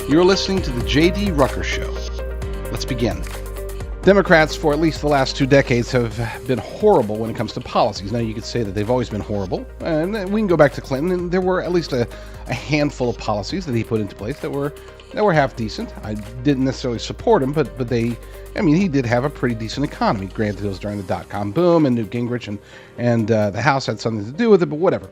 You're listening to the JD Rucker Show. Let's begin. Democrats, for at least the last 2 decades, have been horrible when it comes to policies. Now, you could say that they've always been horrible, and we can go back to Clinton, and there were at least a handful of policies that he put into place that were half decent. I didn't necessarily support him, but he did have a pretty decent economy. Granted, it was during the dot-com boom, and Newt Gingrich and the House had something to do with it, but whatever.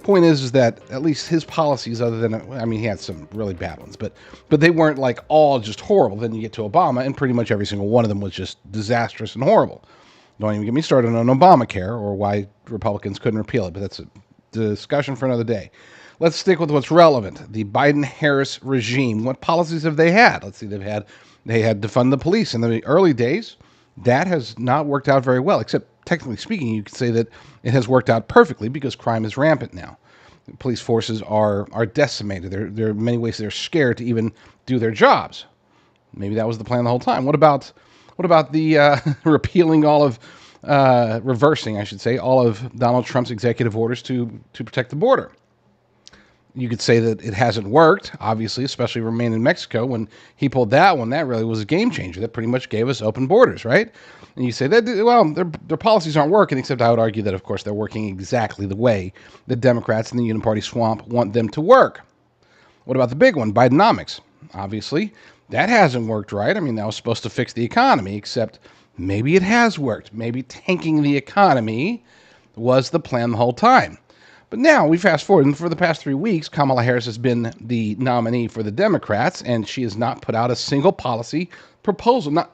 Point is that at least his policies, other than, he had some really bad ones, but they weren't like all just horrible. Then you get to Obama, and pretty much every single one of them was just disastrous and horrible. Don't even get me started on Obamacare or why Republicans couldn't repeal it, but that's a discussion for another day. Let's stick with what's relevant. The Biden-Harris regime. What policies have they had? Let's see. They had defund the police in the early days. That has not worked out very well, except technically speaking, you could say that it has worked out perfectly because crime is rampant now. Police forces are decimated. There are many ways they're scared to even do their jobs. Maybe that was the plan the whole time. What about the repealing reversing, I should say, all of Donald Trump's executive orders to protect the border? You could say that it hasn't worked, obviously, especially remain in Mexico. When he pulled that one, that really was a game changer. That pretty much gave us open borders, right? And you say that, well, their policies aren't working, except I would argue that, of course, they're working exactly the way the Democrats in the Uniparty swamp want them to work. What about the big one, Bidenomics? Obviously, that hasn't worked right. That was supposed to fix the economy, except maybe it has worked. Maybe tanking the economy was the plan the whole time. But now we fast forward, and for the past 3 weeks, Kamala Harris has been the nominee for the Democrats, and she has not put out a single policy proposal.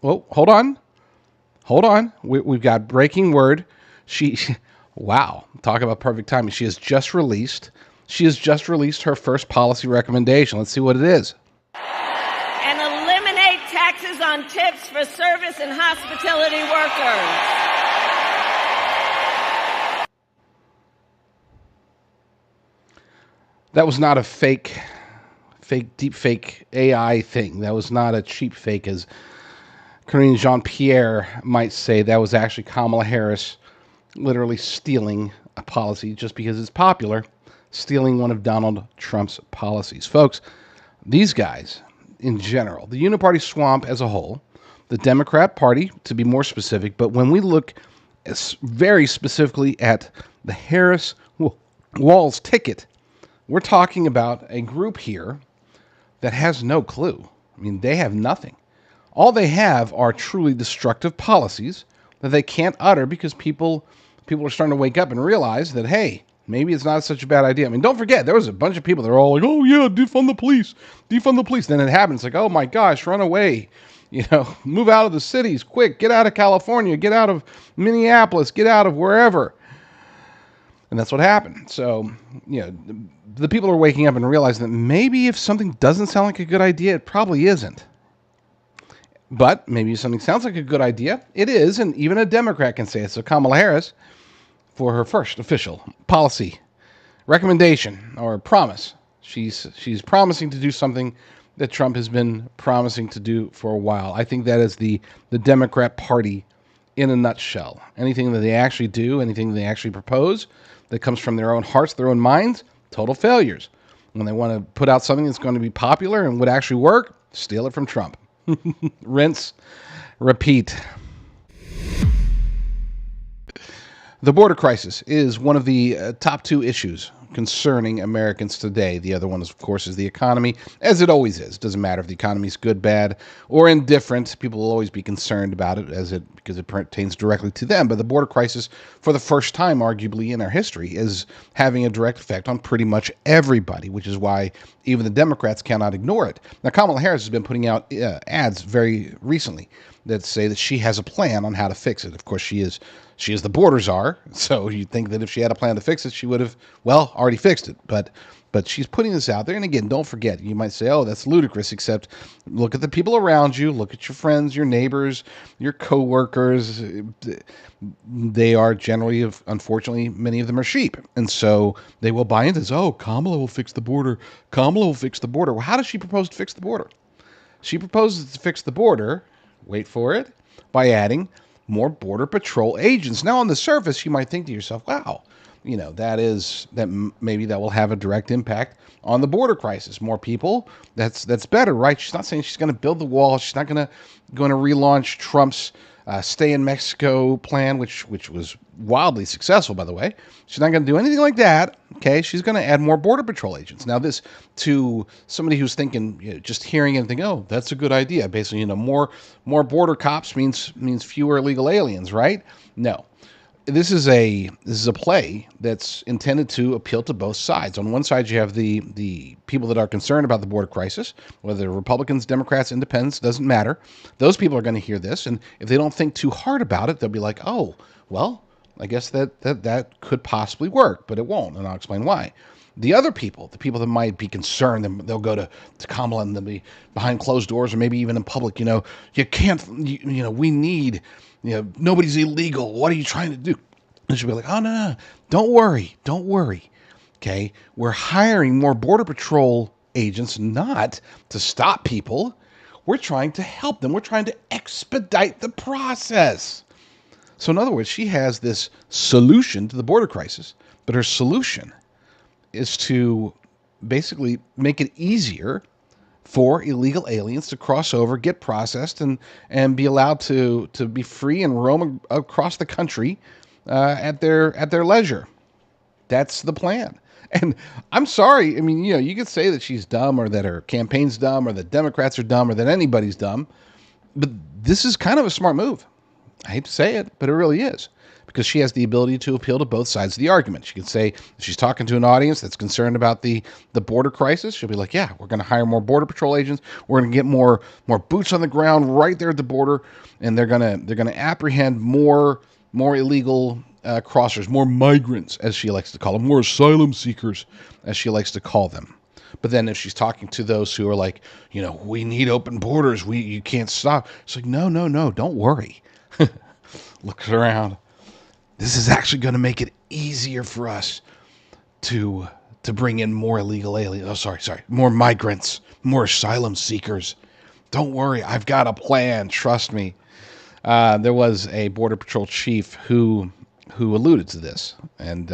Hold on. We've got breaking word. Wow, talk about perfect timing. She has just released her first policy recommendation. Let's see what it is. And eliminate taxes on tips for service and hospitality workers. That was not a fake deep fake AI thing. That was not a cheap fake, as Karine Jean-Pierre might say. That was actually Kamala Harris literally stealing a policy just because it's popular, stealing one of Donald Trump's policies. Folks, these guys, in general, the Uniparty swamp as a whole, the Democrat Party, to be more specific, but when we look very specifically at the Harris-Walz ticket, we're talking about a group here that has no clue. They have nothing. All they have are truly destructive policies that they can't utter because people are starting to wake up and realize that, hey, maybe it's not such a bad idea. Don't forget, there was a bunch of people that were all like, oh yeah, defund the police. Then it happens, like, oh my gosh, run away. Move out of the cities, quick, get out of California, get out of Minneapolis, get out of wherever. And that's what happened. So, the people are waking up and realizing that maybe if something doesn't sound like a good idea, it probably isn't. But maybe if something sounds like a good idea, it is, and even a Democrat can say it. So Kamala Harris, for her first official policy recommendation or promise, she's promising to do something that Trump has been promising to do for a while. I think that is the Democrat Party in a nutshell. Anything that they actually do, anything they actually propose that comes from their own hearts, their own minds, total failures. When they want to put out something that's going to be popular and would actually work, steal it from Trump. Rinse, repeat. The border crisis is one of the top 2 issues concerning Americans today. The other one, of course, is the economy, as it always is. Doesn't matter if the economy is good, bad, or indifferent. People will always be concerned about it because it pertains directly to them. But the border crisis, for the first time, arguably, in our history, is having a direct effect on pretty much everybody, which is why even the Democrats cannot ignore it. Now, Kamala Harris has been putting out ads very recently that say that she has a plan on how to fix it. Of course, she is the border czar, so you'd think that if she had a plan to fix it, she would have, already fixed it. But she's putting this out there. And again, don't forget, you might say, oh, that's ludicrous, except look at the people around you. Look at your friends, your neighbors, your coworkers. They are generally, unfortunately, many of them are sheep. And so they will buy into this, oh, Kamala will fix the border. Kamala will fix the border. Well, how does she propose to fix the border? She proposes to fix the border, wait for it, by adding more Border Patrol agents. Now, on the surface, you might think to yourself, wow, maybe that will have a direct impact on the border crisis. More people, that's better, right? She's not saying she's going to build the wall. She's not going to relaunch Trump's stay in Mexico plan, which was wildly successful, by the way. She's not going to do anything like that. Okay, she's going to add more border patrol agents. Now, this to somebody who's thinking, just hearing it and thinking, oh, that's a good idea. Basically, more border cops means fewer illegal aliens, right? No. This is a play that's intended to appeal to both sides. On one side, you have the people that are concerned about the border crisis, whether they're Republicans, Democrats, Independents, doesn't matter. Those people are going to hear this, and if they don't think too hard about it, they'll be like, oh, well, I guess that could possibly work, but it won't, and I'll explain why. The other people, the people that might be concerned, they'll go to Kamala and they'll be behind closed doors or maybe even in public, you can't, we need, nobody's illegal. What are you trying to do? And she'll be like, oh, no, don't worry. Okay, we're hiring more Border Patrol agents not to stop people. We're trying to help them. We're trying to expedite the process. So in other words, she has this solution to the border crisis, but her solution is to basically make it easier for illegal aliens to cross over, get processed, and be allowed to be free and roam across the country at their leisure. That's the plan. And I'm sorry. I mean, you could say that she's dumb or that her campaign's dumb or that Democrats are dumb or that anybody's dumb. But this is kind of a smart move. I hate to say it, but it really is. Because she has the ability to appeal to both sides of the argument. She could say, if she's talking to an audience that's concerned about the border crisis, she'll be like, yeah, we're going to hire more Border Patrol agents. We're going to get more boots on the ground right there at the border. And they're going to apprehend more illegal crossers, more migrants, as she likes to call them, more asylum seekers, as she likes to call them. But then if she's talking to those who are like, we need open borders, you can't stop. It's like, no, don't worry. Look around. This is actually going to make it easier for us to bring in more illegal aliens. Oh, sorry. More migrants, more asylum seekers. Don't worry. I've got a plan. Trust me. There was a Border Patrol chief who alluded to this, and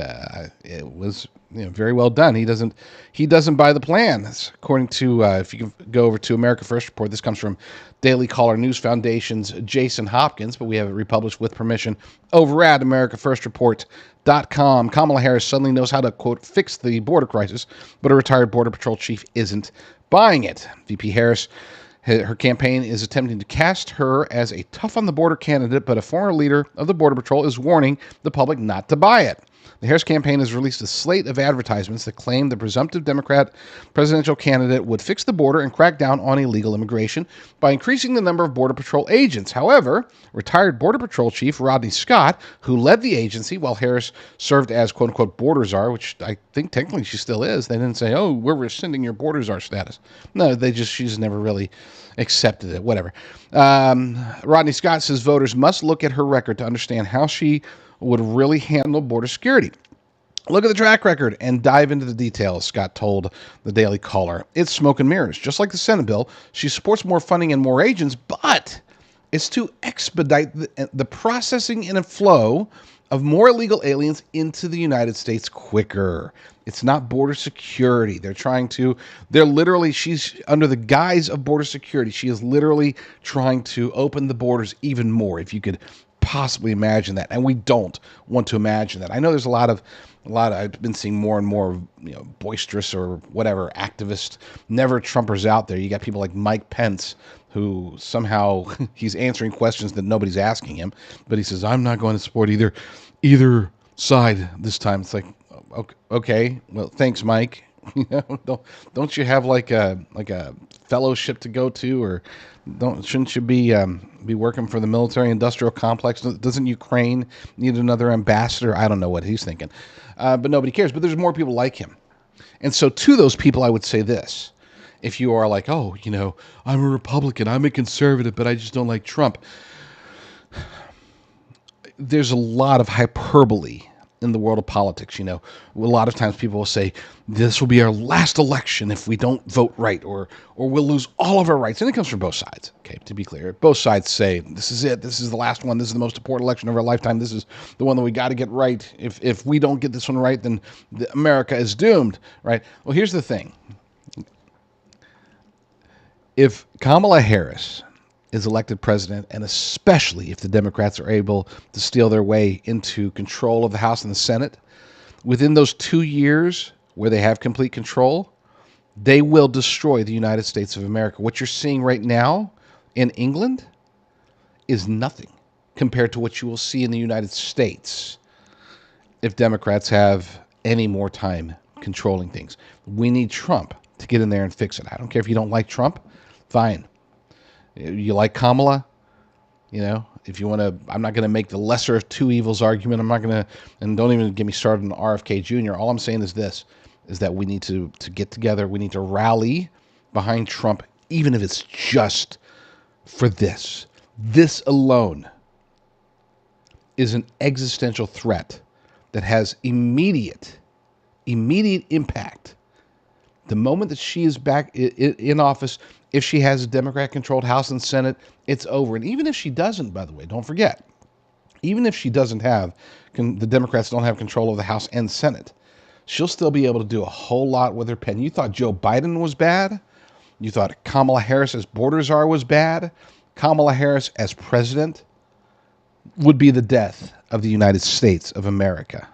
it was very well done. He doesn't buy the plan. According to if you can go over to America First Report, this comes from Daily Caller News Foundation's Jason Hopkins, but we have it republished with permission over at AmericaFirstReport.com. Kamala Harris suddenly knows how to, quote, fix the border crisis, but a retired Border Patrol chief isn't buying it. VP Harris, her campaign is attempting to cast her as a tough-on-the-border candidate, but a former leader of the Border Patrol is warning the public not to buy it. The Harris campaign has released a slate of advertisements that claim the presumptive Democrat presidential candidate would fix the border and crack down on illegal immigration by increasing the number of Border Patrol agents. However, retired Border Patrol Chief Rodney Scott, who led the agency while Harris served as quote-unquote border czar, which I think technically she still is. They didn't say, oh, we're rescinding your border czar status. No, she's never really accepted it, whatever. Rodney Scott says voters must look at her record to understand how she would really handle border security. Look at the track record and dive into the details, Scott told the Daily Caller. It's smoke and mirrors. Just like the Senate bill, she supports more funding and more agents, but it's to expedite the processing and flow of more illegal aliens into the United States quicker. It's not border security. She's under the guise of border security. She is literally trying to open the borders even more, if you could possibly imagine that. And we don't want to imagine that. I know there's a lot of I've been seeing more and more boisterous or whatever activist never Trumpers out there. You got people like Mike Pence, who somehow he's answering questions that nobody's asking him, but he says, I'm not going to support either side this time. It's like, okay, well, thanks, Mike. Don't you have like a fellowship to go to, or shouldn't you be working for the military-industrial complex? Doesn't Ukraine need another ambassador? I don't know what he's thinking, but nobody cares. But there's more people like him, and so to those people, I would say this: if you are like, oh, I'm a Republican, I'm a conservative, but I just don't like Trump. There's a lot of hyperbole in the world of politics. A lot of times people will say, this will be our last election if we don't vote right, or we'll lose all of our rights. And it comes from both sides, okay, to be clear. Both sides say, this is it, this is the last one, this is the most important election of our lifetime, this is the one that we got to get right. If we don't get this one right, then America is doomed, right? Well, here's the thing. If Kamala Harris is elected president, and especially if the Democrats are able to steal their way into control of the House and the Senate, within those 2 years where they have complete control, they will destroy the United States of America. What you're seeing right now in England is nothing compared to what you will see in the United States if Democrats have any more time controlling things. We need Trump to get in there and fix it. I don't care if you don't like Trump, fine. You like Kamala? If you want to, I'm not going to make the lesser of two evils argument. I'm not going to, and don't even get me started on RFK Jr. All I'm saying is this, is that we need to get together. We need to rally behind Trump, even if it's just for this. This alone is an existential threat that has immediate impact. The moment that she is back in office, if she has a Democrat-controlled House and Senate, it's over. And even if she doesn't, by the way, don't forget, even if she doesn't have, the Democrats don't have control of the House and Senate, she'll still be able to do a whole lot with her pen. You thought Joe Biden was bad? You thought Kamala Harris as border czar was bad? Kamala Harris as president would be the death of the United States of America.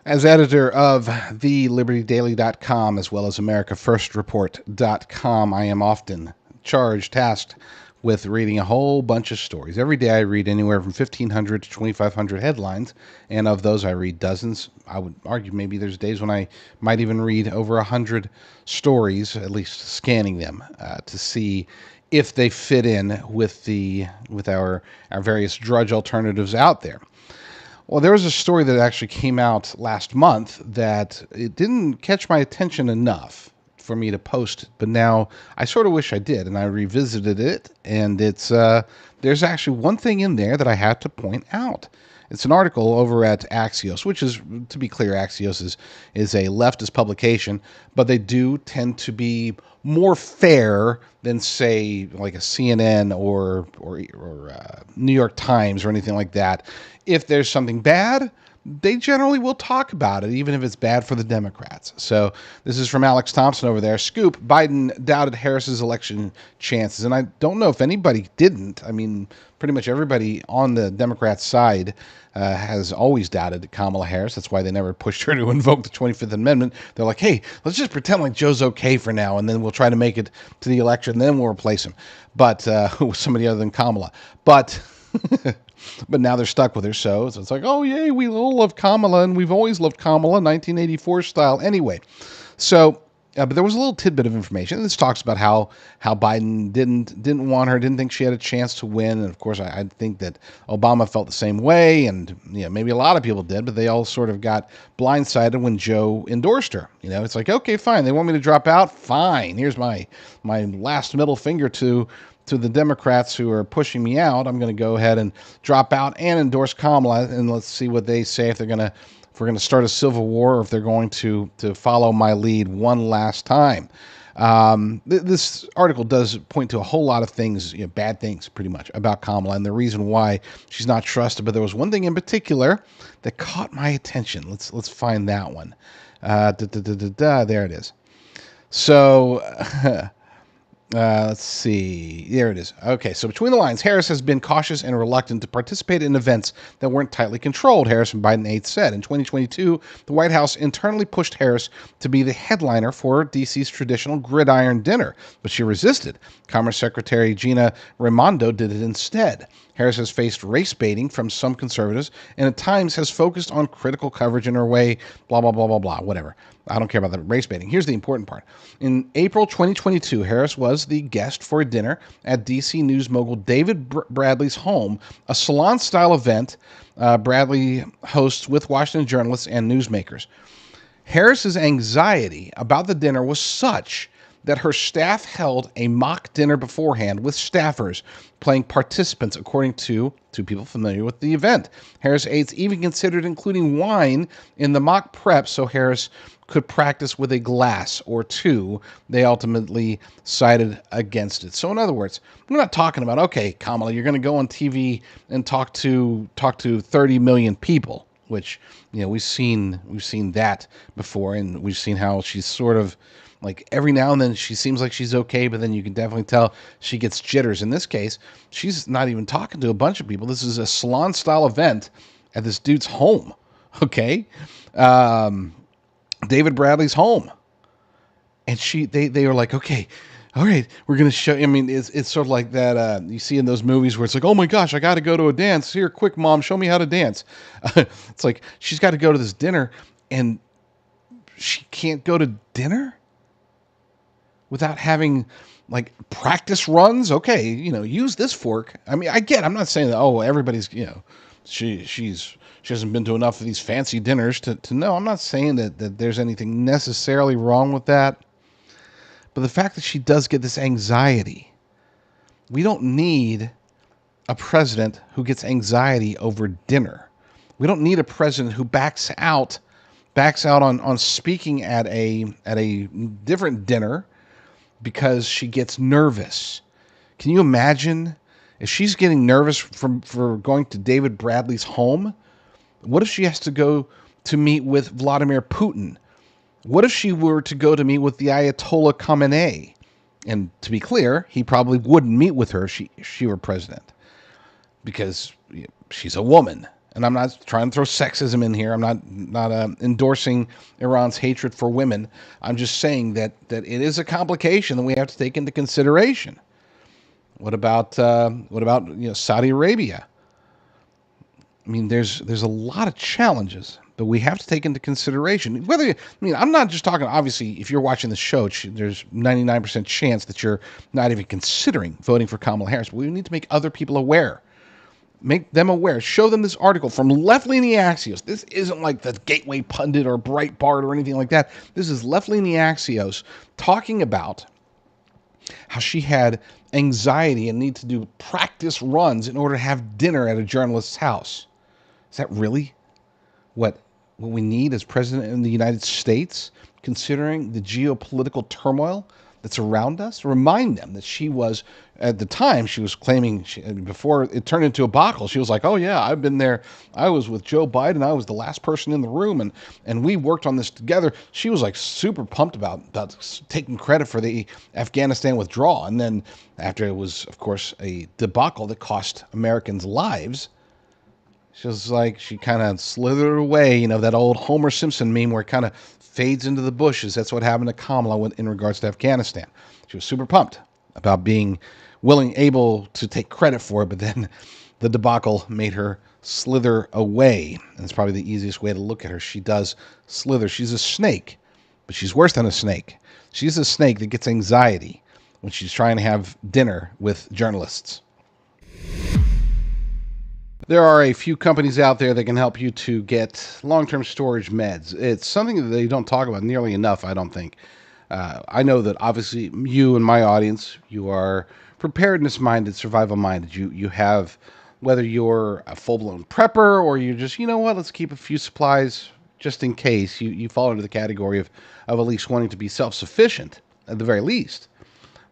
As editor of thelibertydaily.com as well as americafirstreport.com, I am often tasked with reading a whole bunch of stories. Every day I read anywhere from 1,500 to 2,500 headlines, and of those I read dozens. I would argue maybe there's days when I might even read over 100 stories, at least scanning them to see if they fit in with our various drudge alternatives out there. Well, there was a story that actually came out last month that it didn't catch my attention enough for me to post, but now I sort of wish I did, and I revisited it, and it's there's actually one thing in there that I had to point out. It's an article over at Axios, which is, to be clear, Axios is a leftist publication, but they do tend to be more fair than, say, like a CNN or New York Times or anything like that. If there's something bad, they generally will talk about it, even if it's bad for the Democrats. So this is from Alex Thompson over there. Scoop: Biden doubted Harris's election chances. And I don't know if anybody didn't. I mean, pretty much everybody on the Democrat side has always doubted Kamala Harris. That's why they never pushed her to invoke the 25th Amendment. They're like, hey, let's just pretend like Joe's okay for now, and then we'll try to make it to the election, and then we'll replace him. But with somebody other than Kamala. But now they're stuck with her, so it's like, oh, yay, we all love Kamala, and we've always loved Kamala, 1984 style. Anyway, so, but there was a little tidbit of information. This talks about how Biden didn't want her, didn't think she had a chance to win, and of course, I think that Obama felt the same way, and maybe a lot of people did, but they all sort of got blindsided when Joe endorsed her. It's like, okay, fine, they want me to drop out, fine. Here's my last middle finger to the Democrats who are pushing me out. I'm going to go ahead and drop out and endorse Kamala, and let's see what they say, if we're going to start a civil war, or if they're going to follow my lead one last time. This article does point to a whole lot of things, bad things pretty much about Kamala and the reason why she's not trusted. But there was one thing in particular that caught my attention. Let's find that one. There it is. So let's see. There it is. Okay, so between the lines, Harris has been cautious and reluctant to participate in events that weren't tightly controlled, Harris and Biden aides said. In 2022, the White House internally pushed Harris to be the headliner for D.C.'s traditional gridiron dinner, but she resisted. Commerce Secretary Gina Raimondo did it instead. Harris has faced race baiting from some conservatives and at times has focused on critical coverage in her way, blah, blah, blah, blah, blah, whatever. I don't care about the race baiting. Here's the important part. In April 2022, Harris was the guest for a dinner at D.C. news mogul David Bradley's home, a salon-style event Bradley hosts with Washington journalists and newsmakers. Harris's anxiety about the dinner was such that her staff held a mock dinner beforehand with staffers playing participants, according to two people familiar with the event. Harris aides even considered including wine in the mock prep so Harris could practice with a glass or two. They ultimately sided against it. So in other words, we're not talking about, okay, Kamala, you're going to go on TV and talk to 30 million people, which, we've seen that before, and we've seen how she's sort of like every now and then she seems like she's okay, but then you can definitely tell she gets jitters. In this case, she's not even talking to a bunch of people. This is a salon style event at this dude's home. Okay. David Bradley's home. And they were like, okay, all right, we're going to show. I mean, it's sort of like that you see in those movies where it's like, oh my gosh, I got to go to a dance. Here, quick, Mom, show me how to dance. It's like she's got to go to this dinner, and she can't go to dinner without having like practice runs. Okay, use this fork. I mean, I'm not saying that, oh, everybody's, she hasn't been to enough of these fancy dinners to know. I'm not saying that there's anything necessarily wrong with that. But the fact that she does get this anxiety, we don't need a president who gets anxiety over dinner. We don't need a president who backs out on speaking at a different dinner because she gets nervous. Can you imagine if she's getting nervous for going to David Bradley's home? What if she has to go to meet with Vladimir Putin? What if she were to go to meet with the Ayatollah Khamenei? And to be clear, he probably wouldn't meet with her if she were president, because she's a woman. And I'm not trying to throw sexism in here. I'm not endorsing Iran's hatred for women. I'm just saying that it is a complication that we have to take into consideration. What about Saudi Arabia? I mean, there's a lot of challenges that we have to take into consideration. I'm not just talking, obviously, if you're watching the show, there's 99% chance that you're not even considering voting for Kamala Harris. But we need to make other people aware. Make them aware. Show them this article from left-leaning Axios. This isn't like the Gateway Pundit or Breitbart or anything like that. This is left-leaning Axios talking about how she had anxiety and need to do practice runs in order to have dinner at a journalist's house. Is that really what we need as president in the United States, considering the geopolitical turmoil that's around us? Remind them that she was, at the time, she was claiming, before it turned into a debacle, she was like, oh yeah, I've been there. I was with Joe Biden. I was the last person in the room, and we worked on this together. She was like super pumped about taking credit for the Afghanistan withdrawal. And then after it was, of course, a debacle that cost Americans lives, she kind of slithered away, that old Homer Simpson meme where it kind of fades into the bushes. That's what happened to Kamala in regards to Afghanistan. She was super pumped about being able to take credit for it, but then the debacle made her slither away. And it's probably the easiest way to look at her. She does slither. She's a snake, but she's worse than a snake. She's a snake that gets anxiety when she's trying to have dinner with journalists. There are a few companies out there that can help you to get long-term storage meds. It's something that they don't talk about nearly enough, I don't think. I know that obviously you and my audience, you are preparedness-minded, survival-minded. You have, whether you're a full-blown prepper or you're just, let's keep a few supplies just in case. You fall into the category of at least wanting to be self-sufficient, at the very least.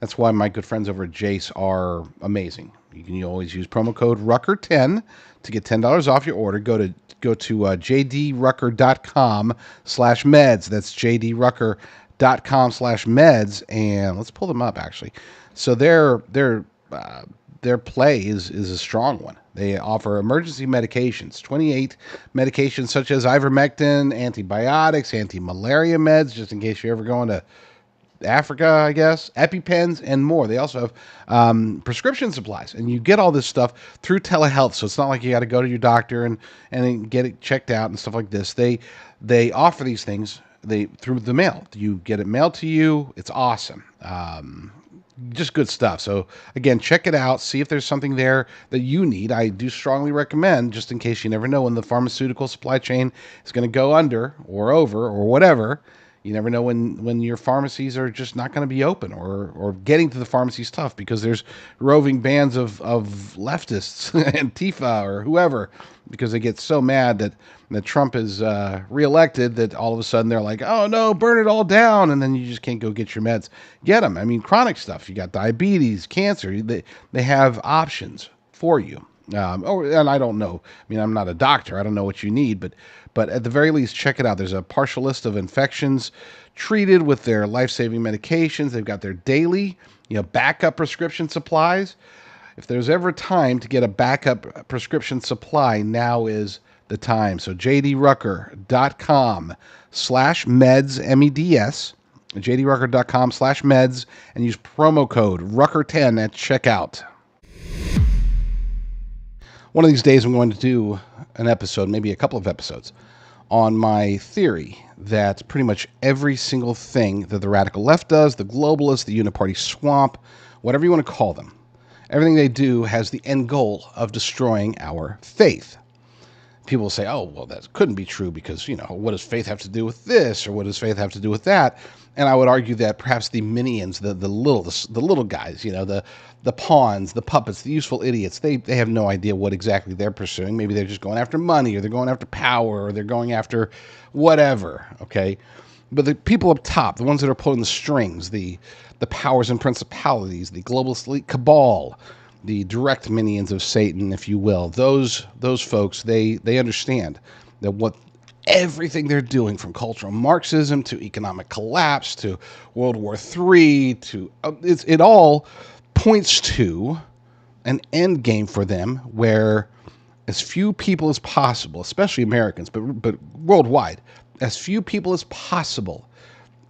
That's why my good friends over at Jace are amazing. You can always use promo code Rucker10 to get $10 off your order. Go to jdrucker.com/meds. That's jdrucker.com/meds, and let's pull them up actually. So their play is a strong one. They offer emergency medications, 28 medications such as ivermectin, antibiotics, anti-malaria meds, just in case you're ever going to Africa, I guess, EpiPens, and more. They also have prescription supplies, and you get all this stuff through telehealth, so it's not like you got to go to your doctor and get it checked out and stuff like this. They offer these things through the mail. You get it mailed to you. It's awesome. Just good stuff. So again, check it out. See if there's something there that you need. I do strongly recommend, just in case you never know when the pharmaceutical supply chain is going to go under or over or whatever. You never know when your pharmacies are just not going to be open, or getting to the pharmacy is tough because there's roving bands of leftists, Antifa or whoever, because they get so mad that Trump is reelected that all of a sudden they're like, oh no, burn it all down, and then you just can't go get your meds. Get them. I mean, chronic stuff. You got diabetes, cancer. They have options for you. And I don't know. I mean, I'm not a doctor. I don't know what you need, but at the very least, check it out. There's a partial list of infections treated with their life-saving medications. They've got their daily, backup prescription supplies. If there's ever time to get a backup prescription supply, now is the time. So jdrucker.com/meds, MEDS, jdrucker.com/meds, and use promo code Rucker10 at checkout. One of these days I'm going to do an episode, maybe a couple of episodes, on my theory that pretty much every single thing that the radical left does, the globalists, the uniparty swamp, whatever you want to call them, everything they do has the end goal of destroying our faith. People will say, oh, well, that couldn't be true because, what does faith have to do with this, or what does faith have to do with that? And I would argue that perhaps the minions, the little guys, the pawns, the puppets, the useful idiots, they have no idea what exactly they're pursuing. Maybe they're just going after money, or they're going after power, or they're going after whatever, okay? But the people up top, the ones that are pulling the strings, the powers and principalities, the globalist elite cabal, the direct minions of Satan, if you will, those folks, they understand that what everything they're doing, from cultural Marxism to economic collapse to World War III to it all points to an end game for them where as few people as possible, especially Americans, but worldwide, as few people as possible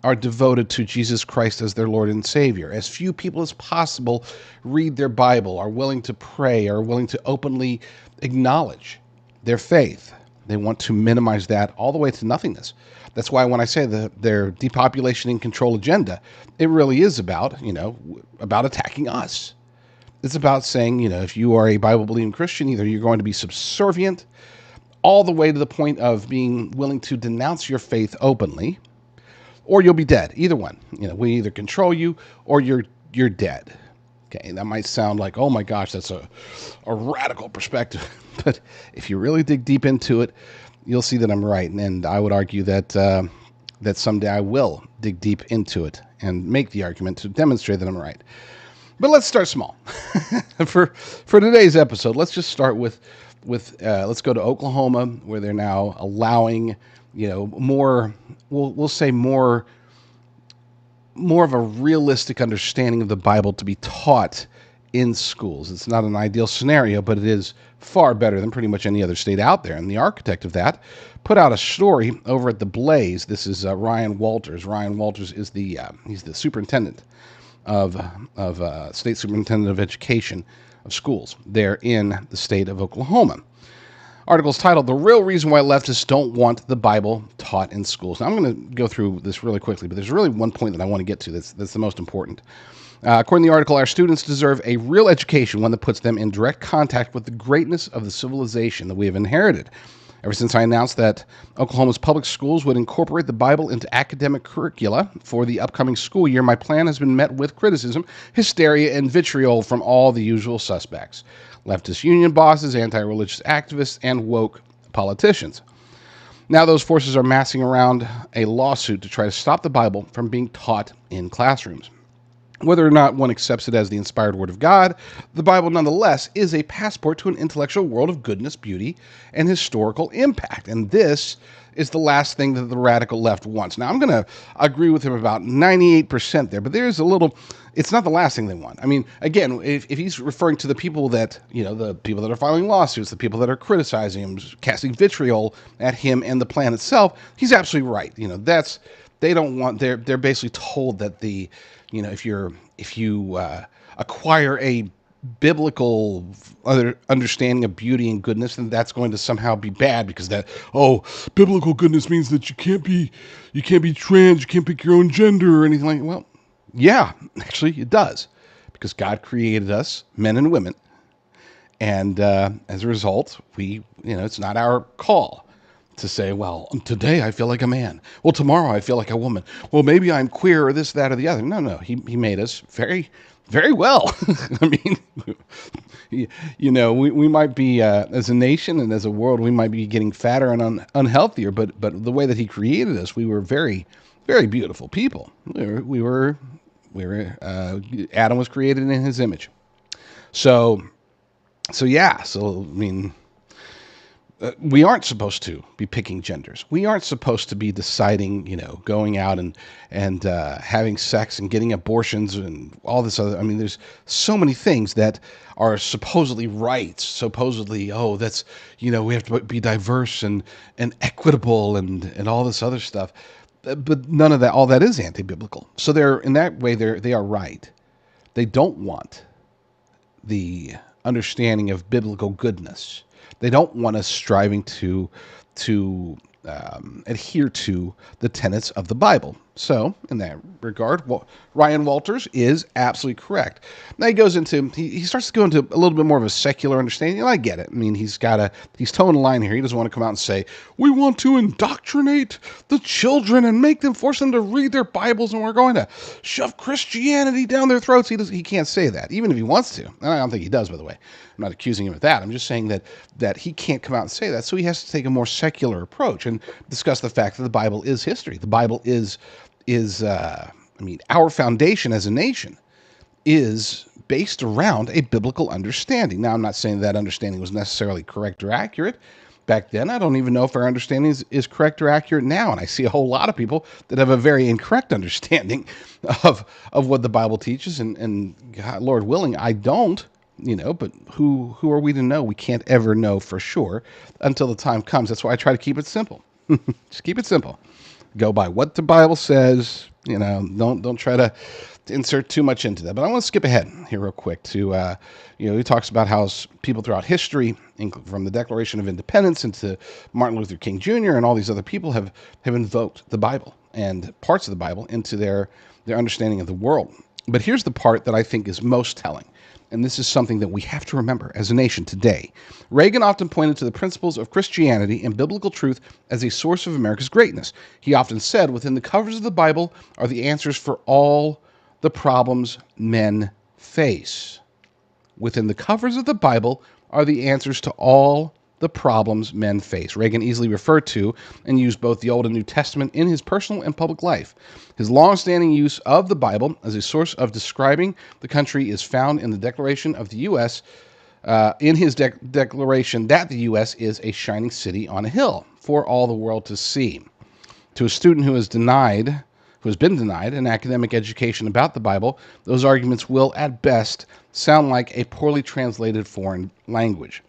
are devoted to Jesus Christ as their Lord and Savior. As few people as possible read their Bible, are willing to pray, are willing to openly acknowledge their faith. They want to minimize that all the way to nothingness. That's why when I say their depopulation and control agenda, it really is about attacking us. It's about saying, if you are a Bible-believing Christian, either you're going to be subservient all the way to the point of being willing to denounce your faith openly, or you'll be dead. Either one. We either control you or you're dead. Okay, that might sound like, oh my gosh, that's a radical perspective. But if you really dig deep into it, you'll see that I'm right. And I would argue that someday I will dig deep into it and make the argument to demonstrate that I'm right. But let's start small. For today's episode, let's just start with let's go to Oklahoma, where they're now allowing, more, we'll say more of a realistic understanding of the Bible to be taught in schools. It's not an ideal scenario, but it is far better than pretty much any other state out there. And the architect of that put out a story over at the Blaze. This is Ryan Walters. Ryan Walters is he's the superintendent of state superintendent of education of schools there in the state of Oklahoma. Article's titled, "The Real Reason Why Leftists Don't Want the Bible Taught in Schools." Now, I'm going to go through this really quickly, but there's really one point that I want to get to that's the most important. According to the article, our students deserve a real education, one that puts them in direct contact with the greatness of the civilization that we have inherited. Ever since I announced that Oklahoma's public schools would incorporate the Bible into academic curricula for the upcoming school year, my plan has been met with criticism, hysteria, and vitriol from all the usual suspects: leftist union bosses, anti-religious activists, and woke politicians. Now those forces are massing around a lawsuit to try to stop the Bible from being taught in classrooms. Whether or not one accepts it as the inspired word of God, the Bible nonetheless is a passport to an intellectual world of goodness, beauty, and historical impact. And this is the last thing that the radical left wants. Now, I'm going to agree with him about 98% there, but there's a little, it's not the last thing they want. I mean, again, if he's referring to the people that, the people that are filing lawsuits, the people that are criticizing him, casting vitriol at him and the plan itself, he's absolutely right. They don't want, they're basically told that if you acquire a biblical understanding of beauty and goodness, then that's going to somehow be bad because biblical goodness means that you can't be trans, you can't pick your own gender or anything like that. Well, yeah, actually it does, because God created us, men and women, and as a result, it's not our call to say, well, today I feel like a man. Well, tomorrow I feel like a woman. Well, maybe I'm queer or this, that, or the other. No. He made us very, very well. I mean, we might be, as a nation and as a world, we might be getting fatter and unhealthier, but the way that he created us, we were very, very beautiful people. Adam was created in his image. So I mean, we aren't supposed to be picking genders. We aren't supposed to be deciding, going out and having sex and getting abortions and all this other. I mean, there's so many things that are supposedly rights. Supposedly, that's, we have to be diverse and equitable and all this other stuff. But none of that, all that is anti-biblical. So in that way, they are right. They don't want the understanding of biblical goodness. They don't want us striving to adhere to the tenets of the Bible. So, in that regard, Ryan Walters is absolutely correct. Now he starts to go into a little bit more of a secular understanding, and I get it. I mean, he's towing the line here. He doesn't want to come out and say, we want to indoctrinate the children and force them to read their Bibles, and we're going to shove Christianity down their throats. He can't say that, even if he wants to. And I don't think he does, by the way. I'm not accusing him of that. I'm just saying that he can't come out and say that, so he has to take a more secular approach and discuss the fact that the Bible is history. The Bible is our foundation as a nation is based around a biblical understanding. Now, I'm not saying that understanding was necessarily correct or accurate back then. I don't even know if our understanding is correct or accurate now. And I see a whole lot of people that have a very incorrect understanding of what the Bible teaches. And God, Lord willing, I don't, but who are we to know? We can't ever know for sure until the time comes. That's why I try to keep it simple. Just keep it simple. Go by what the Bible says. Don't try to insert too much into that. But I want to skip ahead here real quick to, he talks about how people throughout history, from the Declaration of Independence into Martin Luther King Jr. and all these other people have invoked the Bible and parts of the Bible into their understanding of the world. But here's the part that I think is most telling. And this is something that we have to remember as a nation today. Reagan often pointed to the principles of Christianity and biblical truth as a source of America's greatness. He often said, within the covers of the Bible are the answers for all the problems men face. Within the covers of the Bible are the answers to all the problems men face. Reagan easily referred to and used both the Old and New Testament in his personal and public life. His long-standing use of the Bible as a source of describing the country is found in the Declaration of the U.S., in his declaration that the U.S. is a shining city on a hill for all the world to see. To a student who has been denied an academic education about the Bible, those arguments will, at best, sound like a poorly translated foreign language.